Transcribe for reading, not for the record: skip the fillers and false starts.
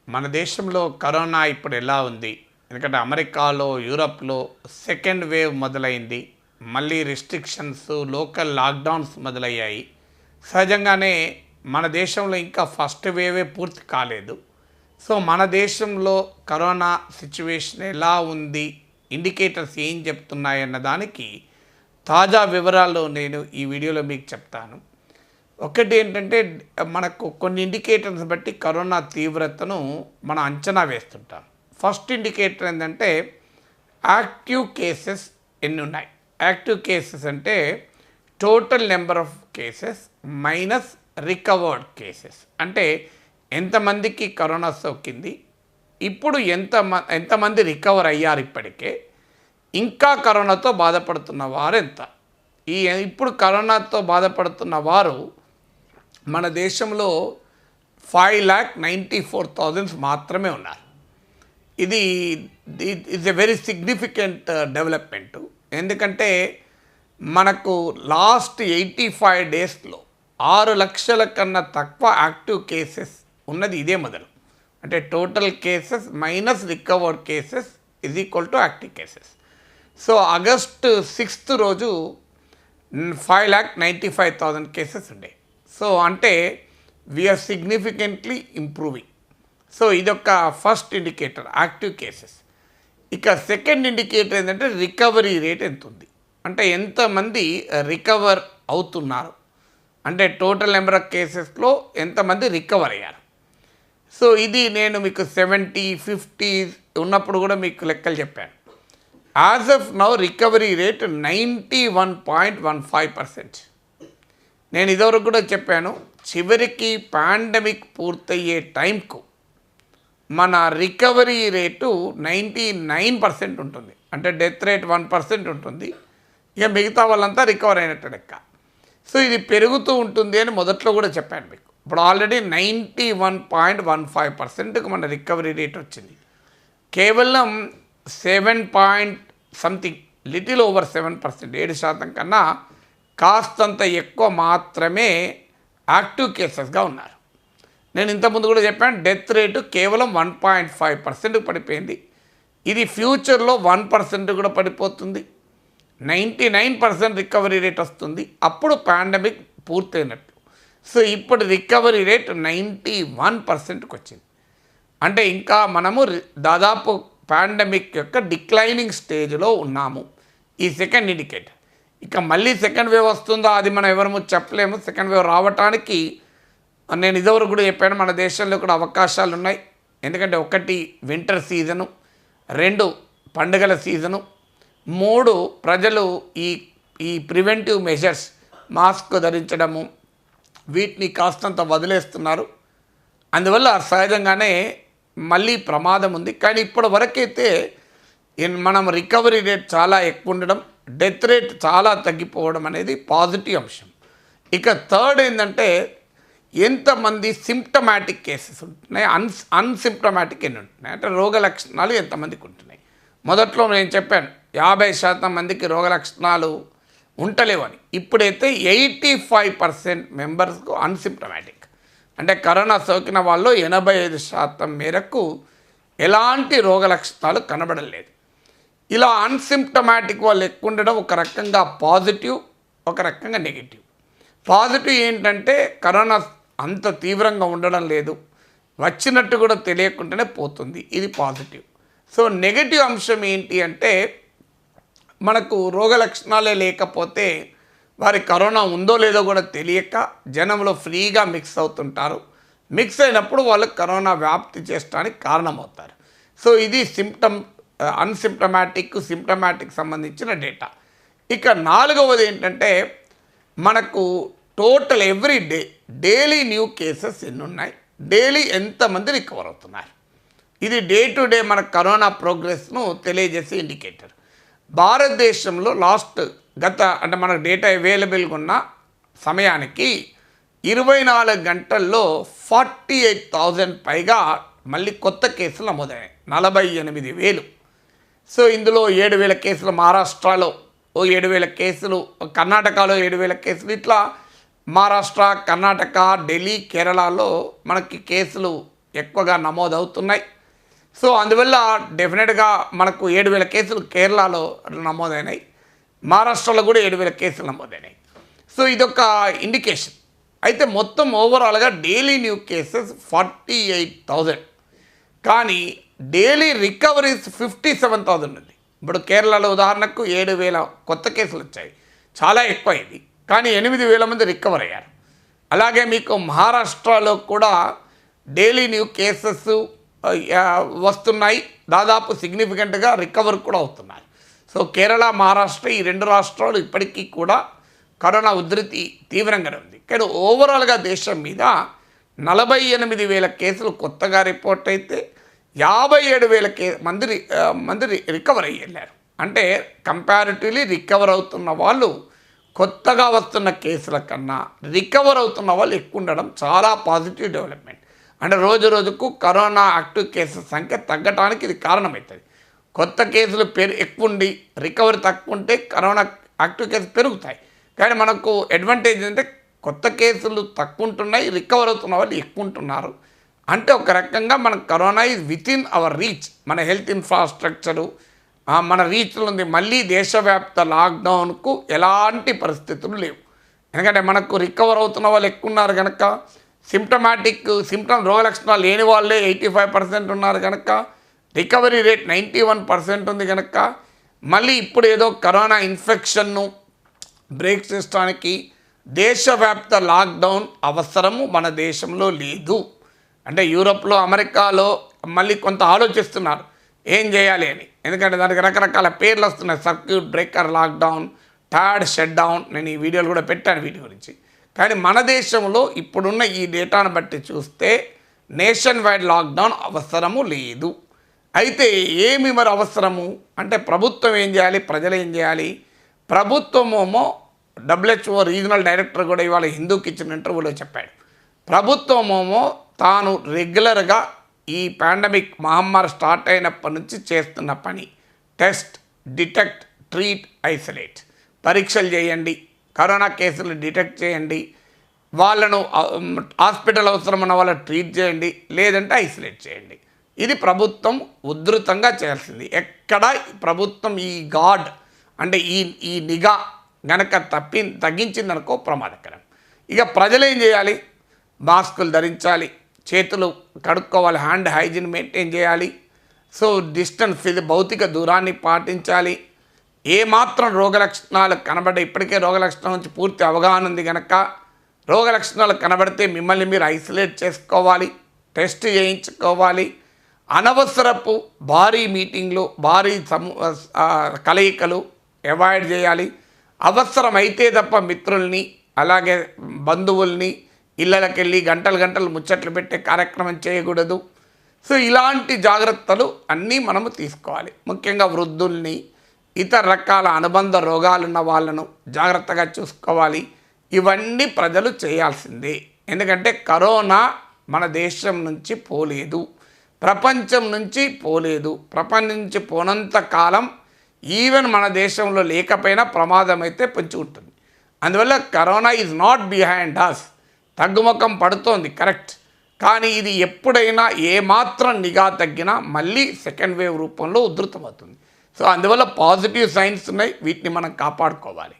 మన దేశంలో కరోనా ఇప్పుడు ఎలా ఉంది? ఎందుకంటే అమెరికాలో, యూరప్‌లో సెకండ్ వేవ్ మొదలైంది. మళ్ళీ రిస్ట్రిక్షన్స్, లోకల్ లాక్‌డౌన్స్ మొదలయ్యాయి. సహజంగానే మన దేశంలో ఇంకా ఫస్ట్ వేవే పూర్తి కాలేదు. సో, మన దేశంలో కరోనా సిట్యుయేషన్ ఎలా ఉంది? ఇండికేటర్స్ ఏం చెప్తున్నాయన్న దానికి తాజా వివరాలు నేను ఈ వీడియోలో మీకు చెప్తాను. ఒకటి ఏంటంటే మనకు కొన్ని ఇండికేటర్స్ బట్టి కరోనా తీవ్రతను మనం అంచనా వేస్తుంటాం. ఫస్ట్ ఇండికేటర్ ఏంటంటే యాక్టివ్ కేసెస్ ఎన్ని ఉన్నాయి. యాక్టివ్ కేసెస్ అంటే total number of cases minus recovered cases. అంటే ఎంతమందికి కరోనా సోకింది, ఇప్పుడు ఎంతమంది రికవర్ అయ్యారు, ఇప్పటికే ఇంకా కరోనాతో బాధపడుతున్న వారు ఎంత. ఇప్పుడు కరోనాతో బాధపడుతున్న వారు మన దేశంలో 5,94,000 మాత్రమే ఉన్నారు. ఇది it's a very significant development. ఎందుకంటే మనకు లాస్ట్ 85 డేస్లో 6 లక్షల కన్నా తక్కువ యాక్టివ్ కేసెస్ ఉన్నది ఇదే మొదలు. అంటే total cases minus recovered cases is equal to active cases. So August 6th రోజు 5,95,000 కేసెస్ ఉండే. సో అంటే వీఆర్ సిగ్నిఫికెంట్లీ ఇంప్రూవింగ్. సో ఇదొక ఫస్ట్ ఇండికేటర్ యాక్టివ్ కేసెస్. ఇక సెకండ్ ఇండికేటర్ ఏంటంటే రికవరీ రేట్ ఎంత ఉంది, అంటే ఎంతమంది రికవర్ అవుతున్నారు, అంటే టోటల్ నెంబర్ ఆఫ్ కేసెస్లో ఎంతమంది రికవర్ అయ్యారు. సో ఇది నేను మీకు 70, 50 ఉన్నప్పుడు కూడా మీకు లెక్కలు చెప్పాను. As of now recovery rate 91.15%. నేను ఇదివరకు కూడా చెప్పాను, చివరికి పాండమిక్ పూర్తయ్యే టైంకు మన రికవరీ రేటు 99% ఉంటుంది. అంటే డెత్ రేట్ 1% ఉంటుంది. ఇక మిగతా వాళ్ళంతా రికవర్ అయినట్టు లెక్క. సో ఇది పెరుగుతూ ఉంటుంది అని మొదట్లో కూడా చెప్పాను మీకు. ఇప్పుడు ఆల్రెడీ 91.15%కు మన రికవరీ రేట్ వచ్చింది. కేవలం 7 లిటిల్ ఓవర్ 7%, 7% కన్నా కాస్తంత ఎక్కువ మాత్రమే యాక్టివ్ కేసెస్గా ఉన్నారు. నేను ఇంతకుముందు కూడా చెప్పాను, డెత్ రేటు కేవలం 1.5% పడిపోయింది. ఇది ఫ్యూచర్లో 1% కూడా పడిపోతుంది. 99% రికవరీ రేట్ వస్తుంది, అప్పుడు పాండమిక్ పూర్తయినట్లు. సో ఇప్పుడు రికవరీ రేట్ 91%కి వచ్చింది. అంటే ఇంకా మనము దాదాపు పాండమిక్ యొక్క డిక్లైనింగ్ స్టేజ్లో ఉన్నాము. ఈ సెకండ్ ఇండికేటర్. ఇక మళ్ళీ సెకండ్ వేవ్ వస్తుందా, అది మనం ఎవరము చెప్పలేము. సెకండ్ వేవ్ రావటానికి నేను ఇదివరకు కూడా చెప్పాను, మన దేశంలో కూడా అవకాశాలు ఉన్నాయి. ఎందుకంటే 1 వింటర్ సీజను, 2 పండుగల సీజను, 3 ప్రజలు ఈ ప్రివెంటివ్ మెజర్స్ మాస్క్ ధరించడము వీటిని కాస్తంత వదిలేస్తున్నారు. అందువల్ల సహజంగానే మళ్ళీ ప్రమాదం ఉంది. కానీ ఇప్పటి వరకైతే మనం రికవరీ రేట్ చాలా ఎక్కువ ఉండడం, డెత్ రేట్ చాలా తగ్గిపోవడం అనేది పాజిటివ్ అంశం. ఇక థర్డ్ ఏంటంటే ఎంతమంది సిమ్టమాటిక్ కేసెస్ ఉంటున్నాయి, అన్సిమ్టమాటిక్ ఎన్ని ఉంటున్నాయి, అంటే రోగ లక్షణాలు ఎంతమందికి ఉంటున్నాయి. మొదట్లో నేను చెప్పాను 50% మందికి రోగ లక్షణాలు ఉంటలేవని. ఇప్పుడైతే 85% మెంబర్స్కు అన్సిమ్టమాటిక్, అంటే కరోనా సోకిన వాళ్ళు 85% మేరకు ఎలాంటి రోగ లక్షణాలు కనబడలేదు. ఇలా అన్సిమ్టమాటిక్ వాళ్ళు ఎక్కువ ఉండడం ఒక రకంగా పాజిటివ్, ఒక రకంగా నెగిటివ్. పాజిటివ్ ఏంటంటే కరోనా అంత తీవ్రంగా ఉండడం లేదు, వచ్చినట్టు కూడా తెలియకుండానే పోతుంది, ఇది పాజిటివ్. సో నెగిటివ్ అంశం ఏంటి అంటే మనకు రోగ లక్షణాలే లేకపోతే వారి కరోనా ఉందో లేదో కూడా తెలియక జనంలో ఫ్రీగా మిక్స్ అవుతుంటారు. మిక్స్ అయినప్పుడు వాళ్ళు కరోనా వ్యాప్తి చేయడానికి కారణమవుతారు. సో ఇది అన్సిమ్టమాటిక్, సిమ్టమాటిక్ సంబంధించిన డేటా. ఇక 4వది ఏంటంటే మనకు total every day daily new cases ఎన్ని ఉన్నాయి, డైలీ ఎంతమంది రికవర్ అవుతున్నారు. ఇది డే టు డే మన కరోనా ప్రోగ్రెస్ను తెలియజేసే ఇండికేటర్. భారతదేశంలో అంటే మనకు డేటా అవైలబుల్గా ఉన్న సమయానికి 24 గంటల్లో 48,000 పైగా మళ్ళీ కొత్త కేసులు నమోదయ్యాయి, 48,000. సో ఇందులో 7,000 కేసులు మహారాష్ట్రలో, 7,000 కేసులు కర్ణాటకలో, 7,000 కేసులు, ఇట్లా మహారాష్ట్ర, కర్ణాటక, ఢిల్లీ, కేరళలో మనకి కేసులు ఎక్కువగా నమోదవుతున్నాయి. సో అందువల్ల డెఫినెట్గా మనకు 7,000 కేసులు కేరళలో నమోదైనాయి, మహారాష్ట్రలో కూడా 7,000 కేసులు నమోదైనాయి. సో ఇదొక ఇండికేషన్. అయితే మొత్తం ఓవరాల్గా డైలీ న్యూ కేసెస్ 48,000, కానీ డైలీ రికవరీస్ 57,000 ఉంది. ఇప్పుడు కేరళలో ఉదాహరణకు 7,000 కొత్త కేసులు వచ్చాయి, చాలా ఎక్కువ ఇది, కానీ 8,000 మంది రికవర్ అయ్యారు. అలాగే మీకు మహారాష్ట్రలో కూడా డైలీ న్యూ కేసెస్ వస్తున్నాయి, దాదాపు సిగ్నిఫికెంట్గా రికవర్ కూడా అవుతున్నారు. సో కేరళ, మహారాష్ట్ర ఈ 2 రాష్ట్రాలు ఇప్పటికీ కూడా కరోనా ఉధృతి తీవ్రంగానే ఉంది. కానీ ఓవరాల్గా దేశం మీద 48,000 కేసులు కొత్తగా రిపోర్ట్ అయితే 57,000 మంది రికవర్ అయ్యి వెళ్ళారు. అంటే కంపారిటివ్లీ రికవర్ అవుతున్న వాళ్ళు కొత్తగా వస్తున్న కేసుల కన్నా రికవర్ అవుతున్న వాళ్ళు ఎక్కువ ఉండడం చాలా పాజిటివ్ డెవలప్మెంట్. అంటే రోజు రోజుకు కరోనా యాక్టివ్ కేసెస్ సంఖ్య తగ్గడానికి ఇది కారణమవుతుంది. కొత్త కేసులు ఎక్కువ ఉండి రికవరీ తక్కువ ఉంటే కరోనా యాక్టివ్ కేసులు పెరుగుతాయి. కానీ మనకు అడ్వాంటేజ్ ఏంటంటే కొత్త కేసులు తక్కువ ఉంటున్నాయి, రికవర్ అవుతున్న వాళ్ళు ఎక్కువ ఉంటున్నారు. అంటే ఒక రకంగా మన corona is with in our reach. మన హెల్త్ ఇన్ఫ్రాస్ట్రక్చరు మన రీచ్లో ఉంది. మళ్ళీ దేశవ్యాప్త లాక్డౌన్కు ఎలాంటి పరిస్థితులు లేవు. ఎందుకంటే మనకు రికవర్ అవుతున్న వాళ్ళు ఎక్కువ ఉన్నారు కనుక, రోగ లక్షణాలు లేని వాళ్ళే 85% ఉన్నారు కనుక, రికవరీ రేట్ 91% ఉంది కనుక, మళ్ళీ ఇప్పుడు ఏదో కరోనా ఇన్ఫెక్షన్ను బ్రేక్ చేయడానికి దేశవ్యాప్త లాక్డౌన్ అవసరము మన దేశంలో లేదు. అంటే యూరోప్లో, అమెరికాలో మళ్ళీ కొంత ఆలోచిస్తున్నారు ఏం చేయాలి అని. ఎందుకంటే దానికి రకరకాల పేర్లు వస్తున్నాయి, circuit breaker lockdown, third shut down. నేను ఈ వీడియోలు కూడా పెట్టాను వీటి గురించి. కానీ మన దేశంలో ఇప్పుడున్న ఈ డేటాను బట్టి చూస్తే నేషన్ వైడ్ లాక్డౌన్ అవసరము లేదు. అయితే ఏమి మరి అవసరము అంటే ప్రభుత్వం ఏం చేయాలి, ప్రజలు ఏం చేయాలి? ప్రభుత్వమేమో WHO రీజనల్ డైరెక్టర్ కూడా ఇవాళ హిందూకి ఇచ్చిన ఇంటర్వ్యూలో చెప్పాడు. ప్రభుత్వమేమో తాను రెగ్యులర్గా ఈ పాండమిక్ మహమ్మారి స్టార్ట్ అయినప్పటి నుంచి చేస్తున్న పని టెస్ట్, డిటెక్ట్, ట్రీట్, ఐసోలేట్. పరీక్షలు చేయండి, కరోనా కేసులు డిటెక్ట్ చేయండి, వాళ్ళను హాస్పిటల్ అవసరమైన వాళ్ళని ట్రీట్ చేయండి, లేదంటే ఐసోలేట్ చేయండి. ఇది ప్రభుత్వం ఉధృతంగా చేయాల్సింది. ఎక్కడ ప్రభుత్వం ఈ గాడ్ అంటే ఈ నిఘా గనక తగ్గించిందనుకో ప్రమాదకరం. ఇక ప్రజలు ఏం చేయాలి? మాస్కులు ధరించాలి, చేతులు కడుక్కోవాలి, హ్యాండ్ హైజీన్ మెయింటైన్ చేయాలి. సో డిస్టెన్స్, ఇది భౌతిక దూరాన్ని పాటించాలి. ఏమాత్రం రోగ లక్షణాలు కనబడే, ఇప్పటికే రోగ లక్షణాల నుంచి పూర్తి అవగాహన ఉంది కనుక రోగ లక్షణాలు కనబడితే మిమ్మల్ని మీరు ఐసోలేట్ చేసుకోవాలి, టెస్ట్ చేయించుకోవాలి. అనవసరపు భారీ మీటింగ్లు, భారీ కలయికలు అవాయిడ్ చేయాలి. అవసరమైతే తప్ప మిత్రుల్ని, అలాగే బంధువుల్ని ఇళ్ళకి వెళ్ళి గంటలు ముచ్చట్లు పెట్టే కార్యక్రమం చేయకూడదు. సో ఇలాంటి జాగ్రత్తలు అన్నీ మనము తీసుకోవాలి. ముఖ్యంగా వృద్ధుల్ని, ఇతర రకాల అనుబంధ రోగాలున్న వాళ్ళను జాగ్రత్తగా చూసుకోవాలి. ఇవన్నీ ప్రజలు చేయాల్సిందే. ఎందుకంటే కరోనా మన దేశం నుంచి పోలేదు, ప్రపంచం నుంచి పోలేదు. ప్రపంచం నుంచి పోనంత కాలం ఈవెన్ మన దేశంలో లేకపోయినా ప్రమాదం అయితే పొంచి ఉంటుంది. అందువల్ల corona is not behind us. తగ్గుముఖం పడుతోంది కరెక్ట్, కానీ ఇది ఎప్పుడైనా ఏమాత్రం నిఘా తగ్గినా మళ్ళీ సెకండ్ వేవ్ రూపంలో ఉధృతమవుతుంది. సో అందువల్ల పాజిటివ్ సైన్స్ ఉన్నాయి, వీటిని మనం కాపాడుకోవాలి.